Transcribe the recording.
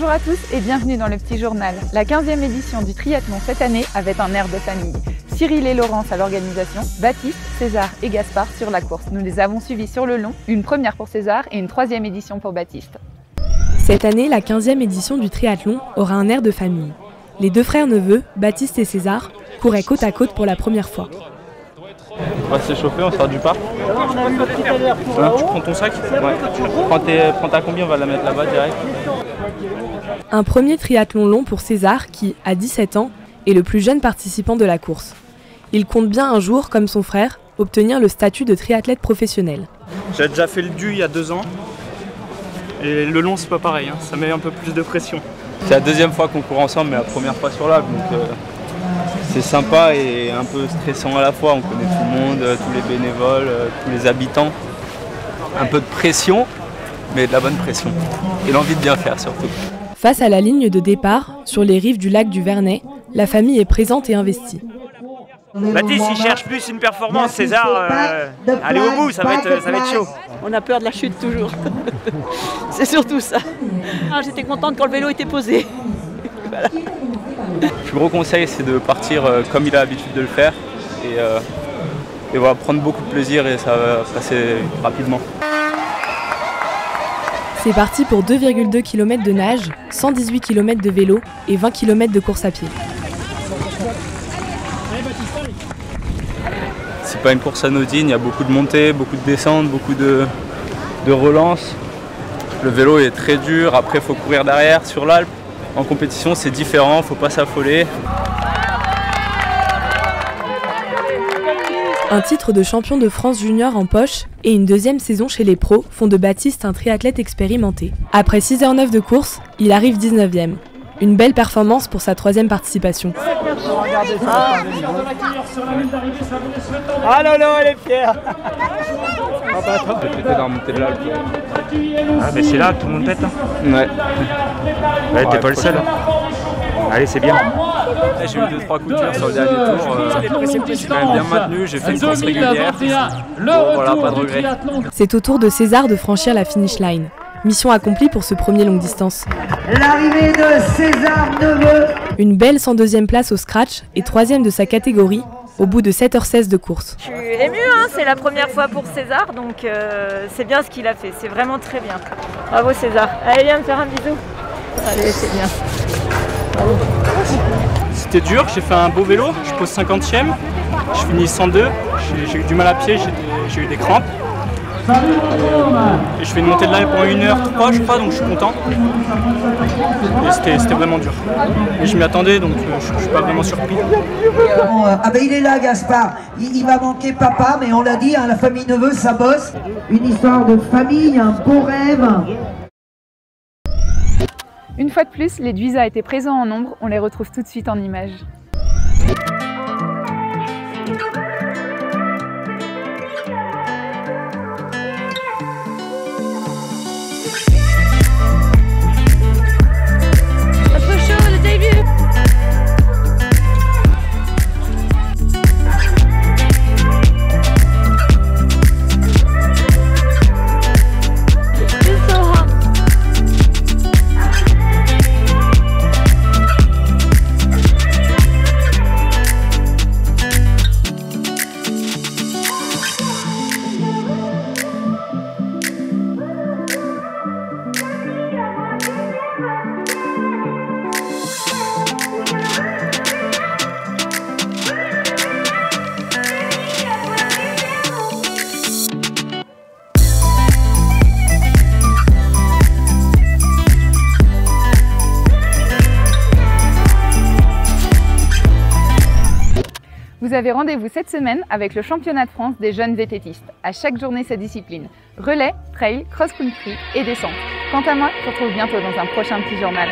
Bonjour à tous et bienvenue dans le Petit Journal. La 15e édition du triathlon cette année avait un air de famille. Cyril et Laurence à l'organisation, Baptiste, César et Gaspard sur la course. Nous les avons suivis sur le long, une première pour César et une 3e édition pour Baptiste. Cette année, la 15e édition du triathlon aura un air de famille. Les deux frères neveux, Baptiste et César, couraient côte à côte pour la première fois. On va s'échauffer, on sort du parc. Tu prends ton sac, ouais. Prends ta combi, on va la mettre là-bas direct. Un premier triathlon long pour César qui, à 17 ans, est le plus jeune participant de la course. Il compte bien un jour, comme son frère, obtenir le statut de triathlète professionnel. J'ai déjà fait le du il y a 2 ans. Et le long, c'est pas pareil, hein. Ça met un peu plus de pression. C'est la 2e fois qu'on court ensemble, mais la première fois sur l'Arc. Donc c'est sympa et un peu stressant à la fois. On connaît tout le monde, tous les bénévoles, tous les habitants. Un peu de pression, mais de la bonne pression. Et l'envie de bien faire surtout. Face à la ligne de départ, sur les rives du lac du Vernet, la famille est présente et investie. Baptiste, il cherche plus une performance. César, allez au bout, ça va être chaud. On a peur de la chute toujours. C'est surtout ça. J'étais contente quand le vélo était posé. Voilà. Le plus gros conseil, c'est de partir comme il a l'habitude de le faire. Et voilà, prendre beaucoup de plaisir et ça va passer rapidement. C'est parti pour 2,2 km de nage, 118 km de vélo et 20 km de course à pied. C'est pas une course anodine, il y a beaucoup de montées, beaucoup de descentes, beaucoup de relances. Le vélo est très dur, après il faut courir derrière sur l'Alpe. En compétition c'est différent, il ne faut pas s'affoler. Un titre de champion de France junior en poche et une 2e saison chez les pros font de Baptiste un triathlète expérimenté. Après 6h09 de course, il arrive 19e. Une belle performance pour sa 3e participation. Ah non, elle est fière. J'étais dans la montée de l'Alpe. Ah mais c'est là que tout le monde pète. Hein. Ouais, t'es pas le seul. Allez, c'est bien. J'ai eu 2-3 coups de dur sur le dernier tour. J'ai quand même bien maintenu, j'ai fait une course régulière. Bon, voilà, pas de regret. C'est au tour de César de franchir la finish line. Mission accomplie pour ce premier longue distance. L'arrivée de César Neveu. Une belle 102e place au scratch et 3e de sa catégorie au bout de 7h16 de course. Je suis émue, hein, c'est la première fois pour César, donc c'est bien ce qu'il a fait, c'est vraiment très bien. Bravo César. Allez, viens me faire un bisou. Allez, c'est bien. Bravo. C'était dur, j'ai fait un beau vélo, je pose 50e, je finis 102, j'ai eu du mal à pied, j'ai eu des crampes. Et je fais une montée de live pendant 1h03 je crois, donc je suis content. Et c'était vraiment dur. Et je m'y attendais, donc je ne suis pas vraiment surpris. Ah ben il est là Gaspard, il va manquer papa, mais on l'a dit, hein, la famille Neveu ça bosse. Une histoire de famille, un beau rêve. Une fois de plus, les Duisa étaient présents en nombre, on les retrouve tout de suite en images. Vous avez rendez-vous cette semaine avec le championnat de France des jeunes vététistes. À chaque journée, sa discipline. Relais, trail, cross-country et descente. Quant à moi, je vous retrouve bientôt dans un prochain Petit Journal.